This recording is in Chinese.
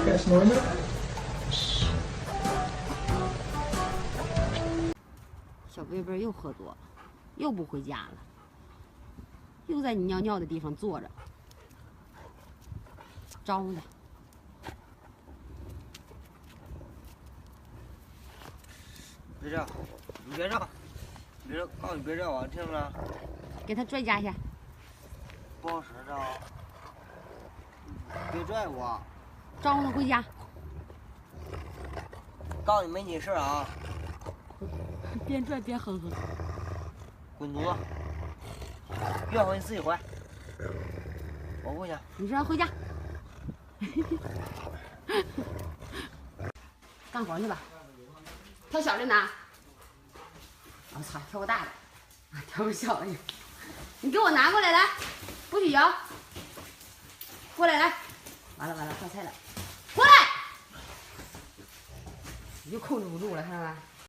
干什么呢？小贝贝又喝多了，又不回家了，又在你尿尿的地方坐着，招他。别这样，你别这样，别这，告诉你别这样，我听着了。给他拽家去。不好使这，别拽我。招他回家。告诉你没你事啊。边拽边哼哼。滚犊子！越回你自己回。我不行。你说回家。干活去吧。挑小的拿。我操，挑个大的，挑个小的。你给我拿过来，来，不许摇。过来，来。完了，到菜了，过来。你就控制不住了，看到没？